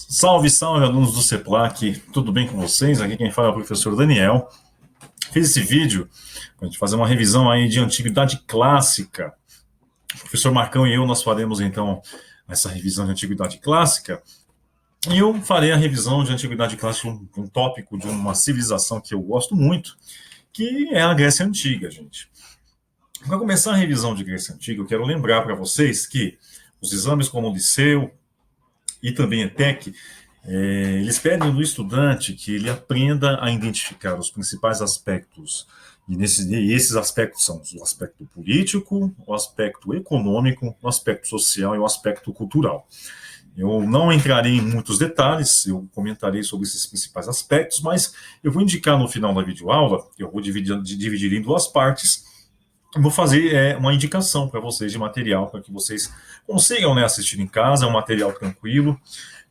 Salve, salve, alunos do CEPLAC, tudo bem com vocês? Aqui quem fala é o professor Daniel. Fiz esse vídeo para a gente fazer uma revisão aí de antiguidade clássica. O professor Marcão e eu, nós faremos então essa revisão de antiguidade clássica. E eu farei a revisão de antiguidade clássica, um tópico de uma civilização que eu gosto muito, que é a Grécia Antiga, gente. Para começar a revisão de Grécia Antiga, eu quero lembrar para vocês que os exames como o Liceu e também ETEC, eles pedem do estudante que ele aprenda a identificar os principais aspectos, e esses aspectos são o aspecto político, o aspecto econômico, o aspecto social e o aspecto cultural. Eu não entrarei em muitos detalhes, eu comentarei sobre esses principais aspectos, mas eu vou indicar no final da videoaula, eu vou dividir em duas partes, vou fazer uma indicação para vocês de material, para que vocês consigam, né, assistir em casa, é um material tranquilo.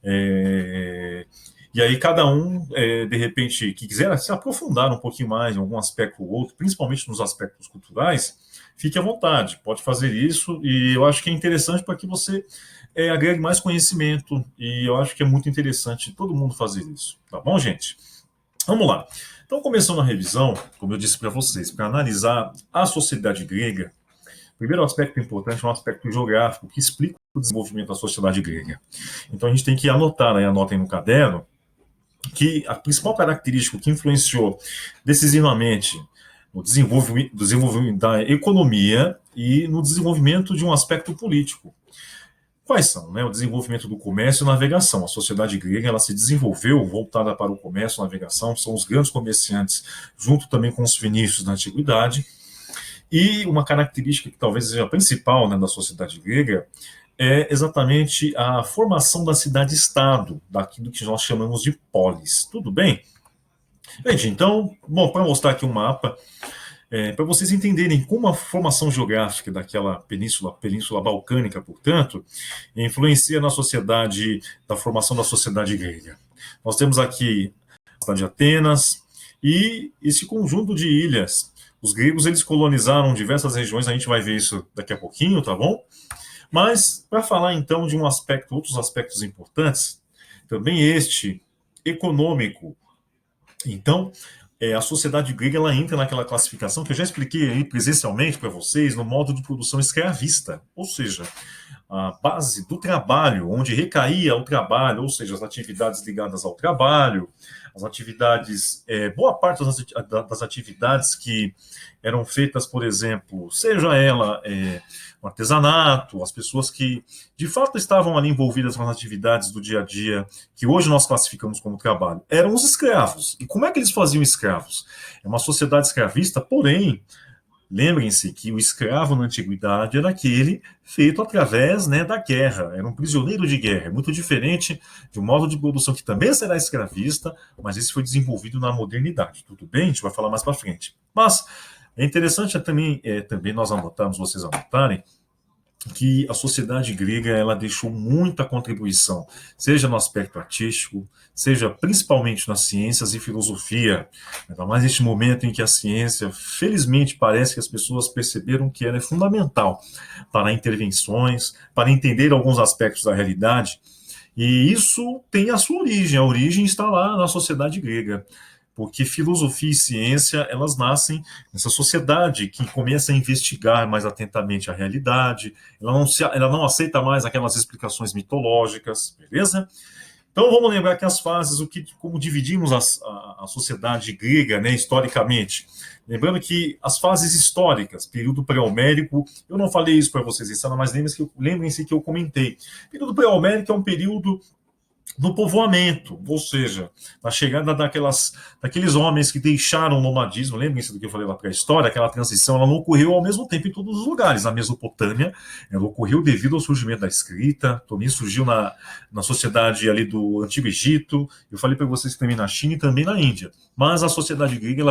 E aí cada um, de repente, que quiser se aprofundar um pouquinho mais em algum aspecto ou outro, principalmente nos aspectos culturais, fique à vontade, pode fazer isso, e eu acho que é interessante para que você agregue mais conhecimento, e eu acho que é muito interessante todo mundo fazer isso, tá bom, gente? Vamos lá. Então, começando a revisão, como eu disse para vocês, para analisar a sociedade grega, o primeiro aspecto importante é um aspecto geográfico, que explica o desenvolvimento da sociedade grega. Então, a gente tem que anotar, aí, anotem no caderno, que a principal característica que influenciou decisivamente no desenvolvimento da economia e no desenvolvimento de um aspecto político. Quais são? Né? O desenvolvimento do comércio e navegação. A sociedade grega ela se desenvolveu voltada para o comércio e navegação, são os grandes comerciantes, junto também com os fenícios na antiguidade. E uma característica que talvez seja a principal, né, da sociedade grega é exatamente a formação da cidade-estado, daquilo que nós chamamos de polis. Tudo bem? Gente, então, bom, para mostrar aqui um mapa, para vocês entenderem como a formação geográfica daquela península balcânica, portanto, influencia na sociedade, da formação da sociedade grega. Nós temos aqui a cidade de Atenas e esse conjunto de ilhas. Os gregos eles colonizaram diversas regiões, a gente vai ver isso daqui a pouquinho, tá bom? Mas para falar então de um aspecto, outros aspectos importantes, também este econômico. Então, a sociedade grega ela entra naquela classificação que eu já expliquei aí presencialmente para vocês no modo de produção escravista, ou seja, a base do trabalho, onde recaía o trabalho, ou seja, as atividades ligadas ao trabalho, as atividades, boa parte das atividades que eram feitas, por exemplo, seja ela o artesanato, as pessoas que de fato estavam ali envolvidas nas atividades do dia a dia, que hoje nós classificamos como trabalho, eram os escravos. E como é que eles faziam escravos? É uma sociedade escravista, porém, lembrem-se que o escravo na antiguidade era aquele feito através, né, da guerra, era um prisioneiro de guerra, é muito diferente de um modo de produção que também será escravista, mas esse foi desenvolvido na modernidade, tudo bem? A gente vai falar mais para frente. Mas é interessante também nós anotarmos, vocês anotarem, que a sociedade grega ela deixou muita contribuição, seja no aspecto artístico, seja principalmente nas ciências e filosofia. Ainda mais neste momento em que a ciência, felizmente, parece que as pessoas perceberam que ela é fundamental para intervenções, para entender alguns aspectos da realidade. E isso tem a sua origem. A origem está lá na sociedade grega. Porque filosofia e ciência, elas nascem nessa sociedade que começa a investigar mais atentamente a realidade, ela não aceita mais aquelas explicações mitológicas, beleza? Então vamos lembrar que as fases, como dividimos a sociedade grega, né, historicamente. Lembrando que as fases históricas, período pré-homérico, eu não falei isso para vocês, mas lembrem-se que eu comentei. Período pré-homérico é um período no povoamento, ou seja, na chegada daqueles homens que deixaram o nomadismo. Lembrem-se do que eu falei lá para a história, aquela transição ela não ocorreu ao mesmo tempo em todos os lugares. Na Mesopotâmia, ela ocorreu devido ao surgimento da escrita, também surgiu na sociedade ali do Antigo Egito, eu falei para vocês que também na China e também na Índia. Mas a sociedade grega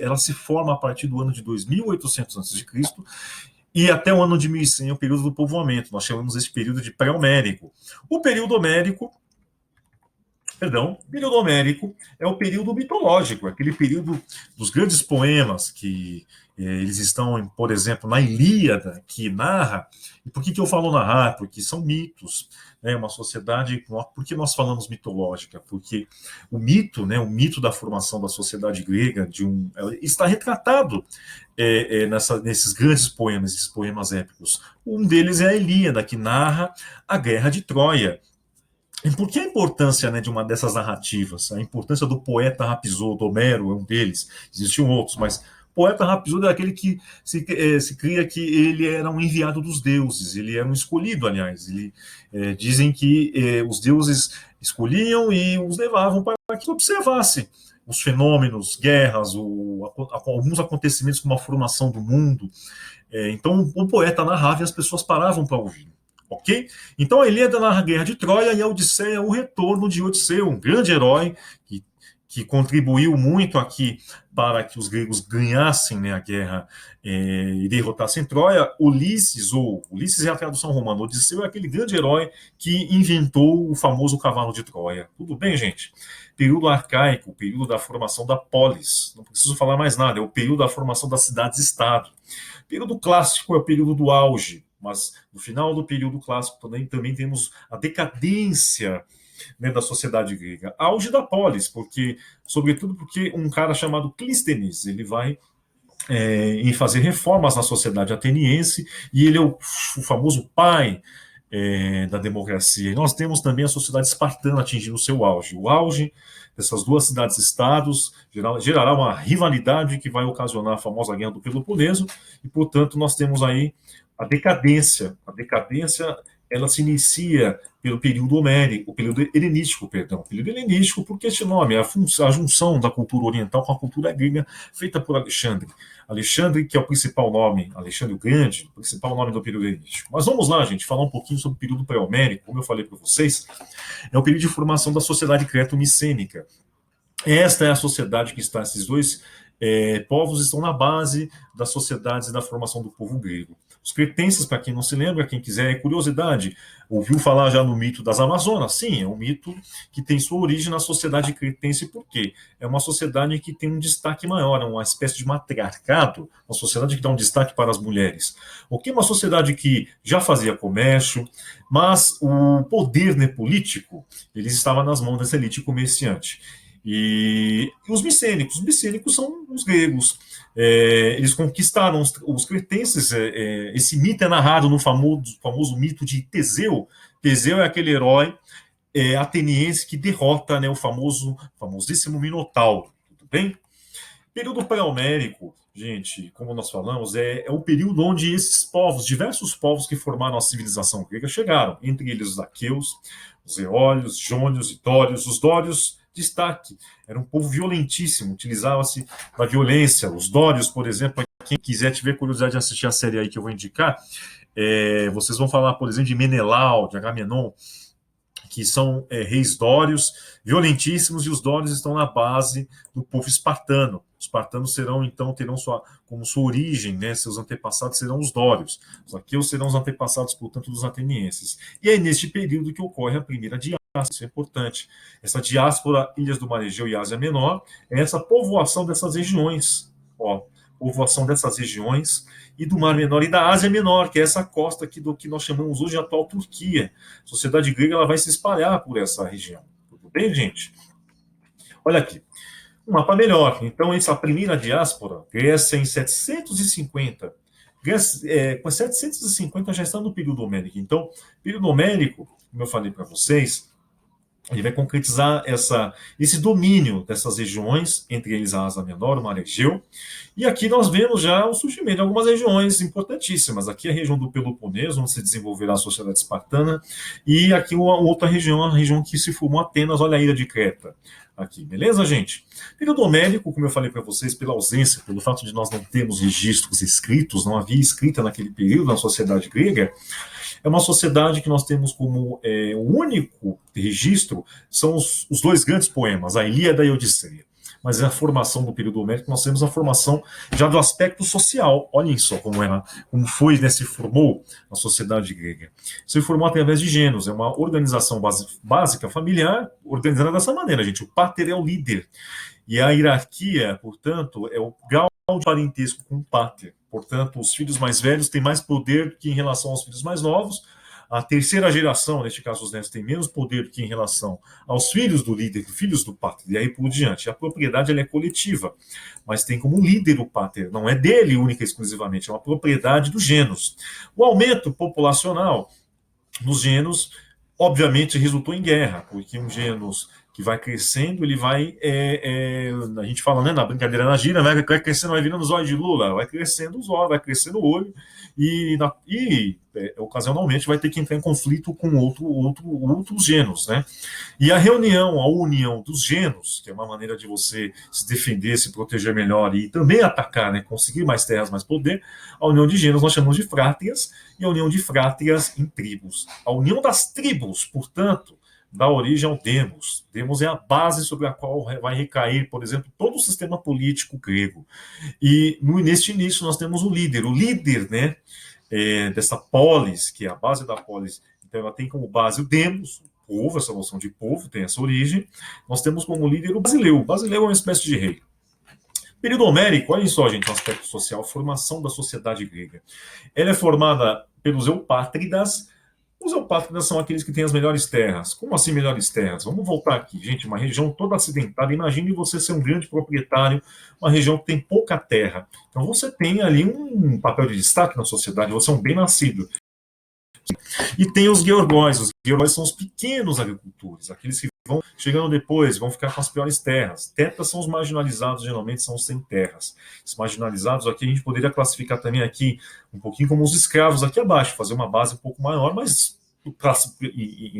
ela se forma a partir do ano de 2800 a.C., e até o ano de 1100 é o período do povoamento. Nós chamamos esse período de pré-homérico. O período homérico é o período mitológico, aquele período dos grandes poemas que Eles estão, por exemplo, na Ilíada, que narra. E por que eu falo narrar? Porque são mitos, né? Uma sociedade. Por que nós falamos mitológica? Porque o mito, né? O mito da formação da sociedade grega, está retratado nesses grandes poemas, esses poemas épicos. Um deles é a Ilíada, que narra a guerra de Troia. E por que a importância, né, de uma dessas narrativas? A importância do poeta Rapsode, Homero é um deles, existiam outros, mas o poeta Rapsode é aquele que se cria que ele era um enviado dos deuses, ele era um escolhido, aliás. Dizem que os deuses escolhiam e os levavam para que observasse os fenômenos, guerras, alguns acontecimentos como a formação do mundo. Então, o poeta narrava e as pessoas paravam para ouvir. Ok? Então a Ilíada narra a guerra de Troia e a Odisseia é o retorno de Odisseu, um grande herói que contribuiu muito aqui para que os gregos ganhassem, né, a guerra e derrotassem Troia. Ulisses é a tradução romana, Odisseu é aquele grande herói que inventou o famoso cavalo de Troia. Tudo bem, gente? Período arcaico, período da formação da polis. Não preciso falar mais nada, é o período da formação das cidades-estado. Período clássico é o período do auge, mas no final do período clássico também temos a decadência, né, da sociedade grega. Auge da polis, sobretudo porque um cara chamado Clístenes, ele vai em fazer reformas na sociedade ateniense, e ele é o famoso pai da democracia. E nós temos também a sociedade espartana atingindo o seu auge. O auge dessas duas cidades-estados gerará uma rivalidade que vai ocasionar a famosa Guerra do Peloponeso, e, portanto, nós temos aí a decadência. A decadência, ela se inicia pelo período homérico, o período helenístico, perdão. O período helenístico, porque este nome é a junção da cultura oriental com a cultura grega, feita por Alexandre. Alexandre, que é o principal nome, Alexandre o Grande, o principal nome do período helenístico. Mas vamos lá, gente, falar um pouquinho sobre o período pré-homérico. Como eu falei para vocês, é o período de formação da sociedade creto-micênica. Esta é a sociedade que está, esses dois povos estão na base das sociedades e da formação do povo grego. Os cretenses, para quem não se lembra, quem quiser, curiosidade, ouviu falar já no mito das Amazonas? Sim, é um mito que tem sua origem na sociedade cretense, por quê? É uma sociedade que tem um destaque maior, é uma espécie de matriarcado, uma sociedade que dá um destaque para as mulheres. O que é uma sociedade que já fazia comércio, mas o poder, né, político, ele estava nas mãos dessa elite comerciante. E os micênicos são os gregos. Eles conquistaram os cretenses. Esse mito é narrado no famoso mito de Teseu. Teseu é aquele herói ateniense que derrota, né, o famosíssimo Minotauro. Tudo bem? Período pré-homérico, gente, como nós falamos, é o período onde esses povos, diversos povos que formaram a civilização grega chegaram, entre eles os aqueus, os eólios, jônios e dórios. Os dórios, destaque, era um povo violentíssimo, utilizava-se da violência. Os dórios, por exemplo, para quem quiser tiver curiosidade de assistir a série aí que eu vou indicar, vocês vão falar, por exemplo, de Menelau, de Agamenon, que são reis dórios, violentíssimos, e os dórios estão na base do povo espartano. Os espartanos terão como sua origem, né, seus antepassados serão os dórios. Os aqueus serão os antepassados, portanto, dos atenienses. E é neste período que ocorre a primeira diáspora. Isso é importante. Essa diáspora, Ilhas do Mar Egeu e Ásia Menor, é essa povoação dessas regiões. Povoação dessas regiões e do Mar Menor e da Ásia Menor, que é essa costa aqui do que nós chamamos hoje de atual Turquia. A sociedade grega, ela vai se espalhar por essa região. Tudo bem, gente? Olha aqui. Um mapa melhor. Então, essa primeira diáspora, Grécia em 750. Com 750 já está no período homérico. Então, período homérico, como eu falei para vocês, ele vai concretizar esse domínio dessas regiões, entre eles a Ásia Menor, o Mar Egeu. E aqui nós vemos já o surgimento de algumas regiões importantíssimas. Aqui a região do Peloponeso, onde se desenvolverá a sociedade espartana, e aqui outra região, a região que se formou Atenas, olha a ilha de Creta. Aqui, beleza, gente? Período homérico, como eu falei para vocês, pela ausência, pelo fato de nós não termos registros escritos, não havia escrita naquele período na sociedade grega, é uma sociedade que nós temos como o único registro são os dois grandes poemas, a Ilíada e a Odisseia. Mas é a formação do período homérico, nós temos a formação já do aspecto social. Olhem só como foi, né, se formou a sociedade grega. Se formou através de gêneros, é uma organização básica familiar, organizada dessa maneira, gente. O pater é o líder. E a hierarquia, portanto, é o grau de parentesco com o pater. Portanto, os filhos mais velhos têm mais poder que em relação aos filhos mais novos. A terceira geração, neste caso os netos, tem menos poder do que em relação aos filhos do líder, filhos do pater, e aí por diante. A propriedade ela é coletiva, mas tem como líder o pater, não é dele única e exclusivamente, é uma propriedade do genus. O aumento populacional nos genus, obviamente, resultou em guerra, porque um genus que vai crescendo, ele vai, a gente fala, né, na brincadeira, na gira, vai crescendo, vai virando zóio de Lula, vai crescendo o zóio, vai crescendo o olho, ocasionalmente vai ter que entrar em conflito com outros genus, né? E a reunião, a união dos genus, que é uma maneira de você se defender, se proteger melhor e também atacar, né, conseguir mais terras, mais poder, a união de genus nós chamamos de frátrias, e a união de frátrias em tribos. A união das tribos, portanto, dá origem ao demos. Demos é a base sobre a qual vai recair, por exemplo, todo o sistema político grego. E neste início nós temos o líder, né, dessa polis, que é a base da polis. Então ela tem como base o demos, o povo, essa noção de povo tem essa origem. Nós temos como líder o basileu. O basileu é uma espécie de rei. Período homérico, olha só, gente, o aspecto social, formação da sociedade grega. Ela é formada pelos eupátridas. Os eupátridas são aqueles que têm as melhores terras. Como assim melhores terras? Vamos voltar aqui, gente, uma região toda acidentada. Imagine você ser um grande proprietário, uma região que tem pouca terra. Então você tem ali um papel de destaque na sociedade, você é um bem-nascido. E tem os georgóis. Os georgóis são os pequenos agricultores, aqueles que vão chegando depois, vão ficar com as piores terras. Tetas são os marginalizados, geralmente são os sem terras. Os marginalizados aqui a gente poderia classificar também aqui um pouquinho como os escravos aqui abaixo, fazer uma base um pouco maior, mas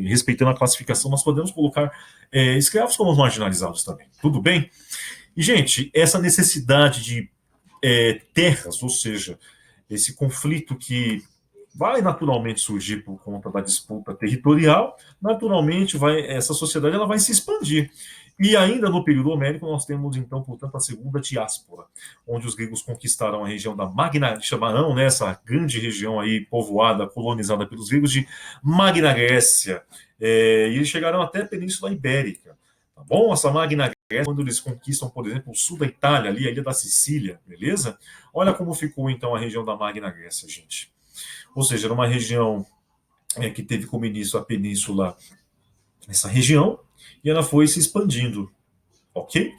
respeitando a classificação, nós podemos colocar escravos como os marginalizados também. Tudo bem? E, gente, essa necessidade de terras, ou seja, esse conflito que vai naturalmente surgir por conta da disputa territorial, naturalmente essa sociedade ela vai se expandir. E ainda no período homérico nós temos então, portanto, a segunda diáspora, onde os gregos conquistaram a região da Magna, chamarão, né, essa grande região aí povoada, colonizada pelos gregos de Magna Grécia, e eles chegaram até a Península Ibérica. Tá bom? Essa Magna Grécia, quando eles conquistam, por exemplo, o sul da Itália, ali, a ilha da Sicília, beleza? Olha como ficou então a região da Magna Grécia, gente. Ou seja, era uma região que teve como início a península, essa região, e ela foi se expandindo. Ok?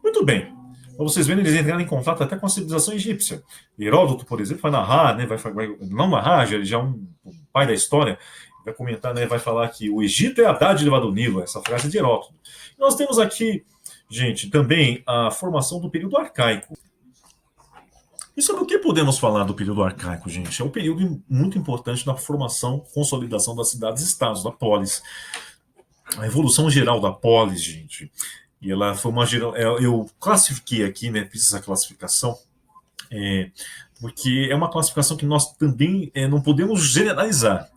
Muito bem. Para vocês verem, eles entraram em contato até com a civilização egípcia. Heródoto, por exemplo, vai narrar, né, não narrar, já é um pai da história, vai comentar, né, vai falar que o Egito é a dádiva do Nilo, essa frase é de Heródoto. Nós temos aqui, gente, também a formação do período arcaico. E sobre o que podemos falar do período arcaico, gente? É um período muito importante na formação, consolidação das cidades-estados, da polis. A evolução geral da polis, gente, e ela foi uma geral. Eu classifiquei aqui, né? Fiz essa classificação, porque é uma classificação que nós também não podemos generalizar.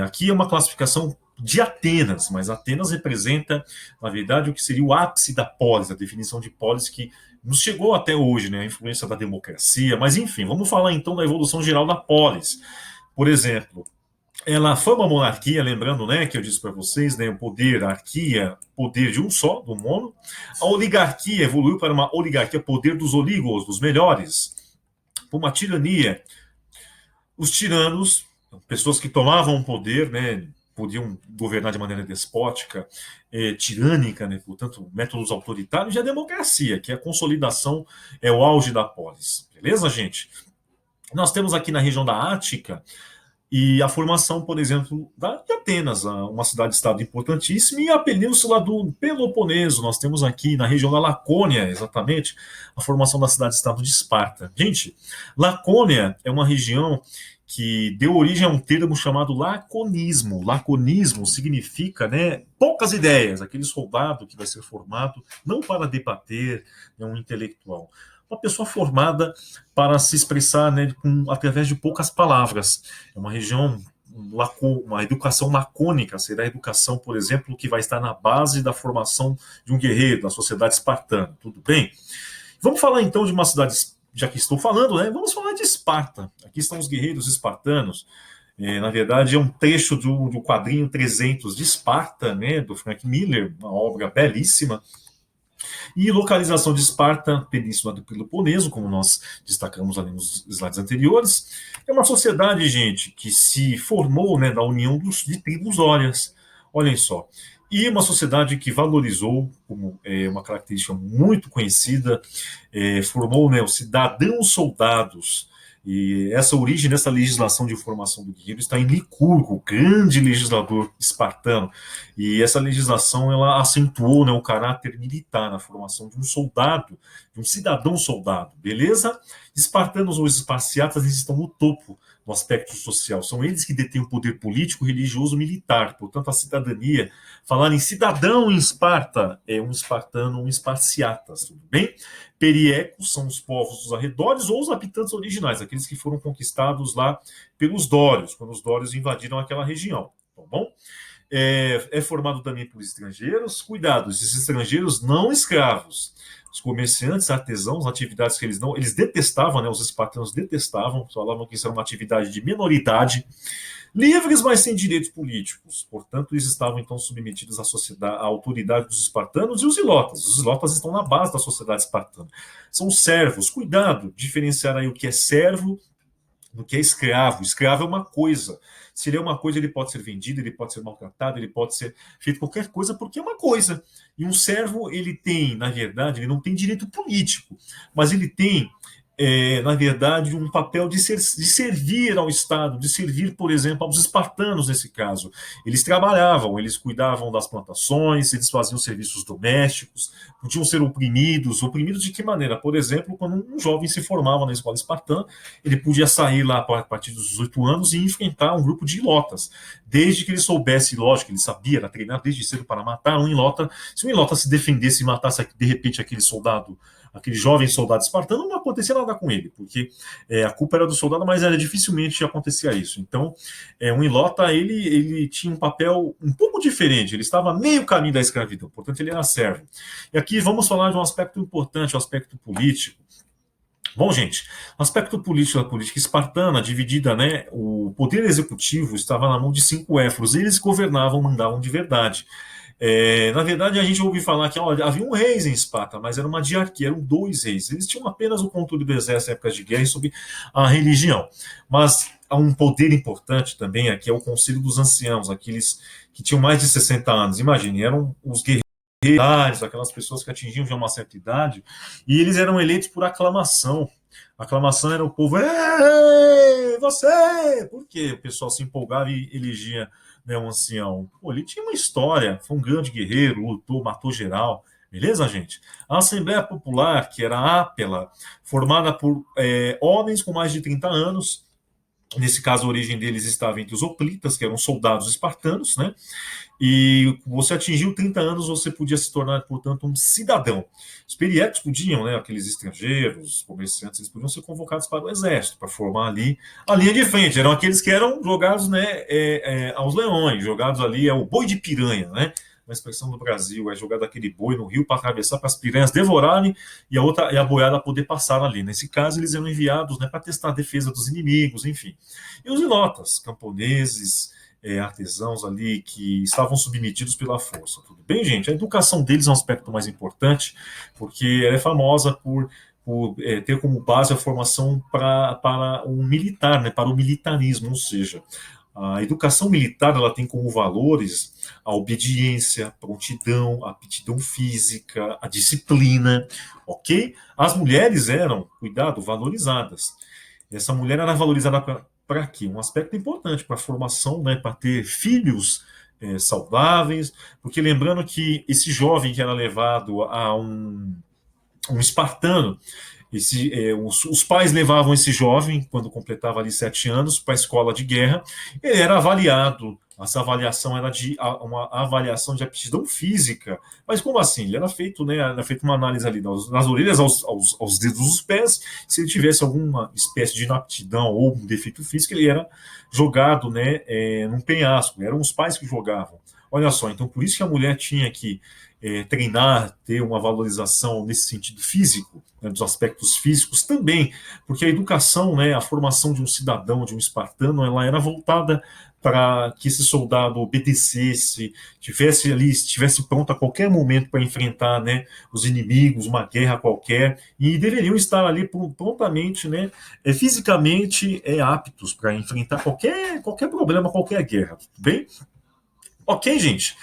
Aqui é uma classificação de Atenas, mas Atenas representa, na verdade, o que seria o ápice da polis, a definição de polis que nos chegou até hoje, né? A influência da democracia, mas enfim, vamos falar então da evolução geral da polis. Por exemplo, ela foi uma monarquia, lembrando, né, que eu disse para vocês, né, o poder, a arquia, poder de um só, do mono. A oligarquia evoluiu para uma oligarquia, poder dos oligos, dos melhores, para uma tirania. Os tiranos, pessoas que tomavam o poder, né, podiam governar de maneira despótica, tirânica, né, portanto, métodos autoritários, e a democracia, que é a consolidação, é o auge da polis. Beleza, gente? Nós temos aqui na região da Ática, e a formação, por exemplo, de Atenas, uma cidade-estado importantíssima, e a península do Peloponeso. Nós temos aqui na região da Lacônia, exatamente, a formação da cidade-estado de Esparta. Gente, Lacônia é uma região que deu origem a um termo chamado laconismo. Laconismo significa, né, poucas ideias, aquele soldado que vai ser formado não para debater, é um intelectual. Uma pessoa formada para se expressar, né, através de poucas palavras. É uma região, uma educação lacônica, será a educação, por exemplo, que vai estar na base da formação de um guerreiro, da sociedade espartana. Tudo bem? Vamos falar então de uma cidade, já que estou falando, né, vamos falar de Esparta. Aqui estão os guerreiros espartanos. Na verdade, é um trecho do quadrinho 300 de Esparta, né, do Frank Miller, uma obra belíssima. E localização de Esparta, Península do Peloponeso, como nós destacamos ali nos slides anteriores, é uma sociedade, gente, que se formou, né, da união de tribos órias. Olhem só. E uma sociedade que valorizou, como uma característica muito conhecida, formou, né, os cidadãos soldados. E essa origem dessa legislação de formação do guerreiro está em Licurgo, grande legislador espartano. E essa legislação ela acentuou, né, o caráter militar na formação de um soldado, de um cidadão soldado, beleza? Espartanos ou esparciatas eles estão no topo no aspecto social. São eles que detêm o poder político, religioso, militar. Portanto, a cidadania, falar em cidadão em Esparta, é um espartano, um esparciatas, tudo bem? Periecos são os povos dos arredores ou os habitantes originais, aqueles que foram conquistados lá pelos dórios, quando os dórios invadiram aquela região, tá bom? É formado também por estrangeiros. Cuidado, esses estrangeiros não escravos. Os comerciantes, artesãos, atividades que eles detestavam, né? Os espartanos detestavam, falavam que isso era uma atividade de minoridade. Livres, mas sem direitos políticos. Portanto, eles estavam então submetidos à sociedade, à autoridade dos espartanos e os ilotas. Os ilotas estão na base da sociedade espartana. São servos. Cuidado, diferenciar aí o que é servo do que é escravo. Escravo é uma coisa. Se ele é uma coisa, ele pode ser vendido, ele pode ser maltratado, ele pode ser feito qualquer coisa, porque é uma coisa. E um servo, ele tem, na verdade, ele não tem direito político, mas ele tem, na verdade, um papel de servir ao Estado, de servir, por exemplo, aos espartanos, nesse caso. Eles trabalhavam, eles cuidavam das plantações, eles faziam serviços domésticos, podiam ser oprimidos. Oprimidos de que maneira? Por exemplo, quando um jovem se formava na escola espartana, ele podia sair lá a partir dos 18 anos e enfrentar um grupo de ilotas. Desde que ele soubesse, lógico, ele sabia, era treinado desde cedo para matar um ilota. Se um ilota se defendesse e matasse, de repente, aquele soldado, aquele jovem soldado espartano, não acontecia nada com ele, porque a culpa era do soldado, mas era dificilmente acontecia isso. Então, um ilota, ele tinha um papel um pouco diferente, ele estava meio caminho da escravidão, portanto, ele era servo. E aqui vamos falar de um aspecto importante, o aspecto político. Bom, gente, o aspecto político da política espartana, dividida, né, o poder executivo estava na mão de 5 éforos, eles governavam, mandavam de verdade. Na verdade, a gente ouviu falar que havia um rei em Esparta, mas era uma diarquia, eram 2 reis. Eles tinham apenas o controle do exército em épocas de guerra e sobre a religião. Mas há um poder importante também aqui, é o Conselho dos Anciãos, aqueles que tinham mais de 60 anos. Imagine, eram os guerreiros, aquelas pessoas que atingiam já uma certa idade, e eles eram eleitos por aclamação. A aclamação era o povo, ei, você! Por quê? O pessoal se empolgava e elegia, né, um ancião. Pô, ele tinha uma história, foi um grande guerreiro, lutou, matou geral. Beleza, gente? A Assembleia Popular, que era a Ápela, formada por homens com mais de 30 anos, nesse caso a origem deles estava entre os hoplitas, que eram soldados espartanos, né? E você atingiu 30 anos, você podia se tornar, portanto, um cidadão. Os periecos podiam, né, aqueles estrangeiros, comerciantes, eles podiam ser convocados para o exército, para formar ali a linha de frente. Eram aqueles que eram jogados, né, aos leões, jogados ali, o boi de piranha, né? Uma expressão do Brasil, é jogado aquele boi no rio para atravessar, para as piranhas devorarem e a boiada poder passar ali. Nesse caso, eles eram enviados, né, para testar a defesa dos inimigos, enfim. E os ilotas, camponeses, artesãos ali que estavam submetidos pela força. Tudo bem, gente? A educação deles é um aspecto mais importante, porque ela é famosa por ter como base a formação para um militar, né, para o militarismo, ou seja, a educação militar ela tem como valores a obediência, a prontidão, a aptidão física, a disciplina, ok? As mulheres eram, cuidado, valorizadas. Essa mulher era valorizada para quê? Um aspecto importante para a formação, né, para ter filhos saudáveis, porque lembrando que esse jovem que era levado a um espartano, os pais levavam esse jovem, quando completava ali 7 anos, para a escola de guerra, ele era avaliado. Essa avaliação era uma avaliação de aptidão física. Mas como assim? Ele era feito, né, era feito uma análise ali das orelhas aos dedos dos pés. Se ele tivesse alguma espécie de inaptidão ou um defeito físico, ele era jogado, né, num penhasco. Eram os pais que jogavam. Olha só, então por isso que a mulher tinha que treinar, ter uma valorização nesse sentido físico, né, dos aspectos físicos também, porque a educação, né, a formação de um cidadão, de um espartano, ela era voltada para que esse soldado obedecesse, estivesse pronto a qualquer momento para enfrentar, né, os inimigos, uma guerra qualquer, e deveriam estar ali prontamente, né, fisicamente aptos para enfrentar qualquer problema, qualquer guerra, tudo bem? Ok, gente?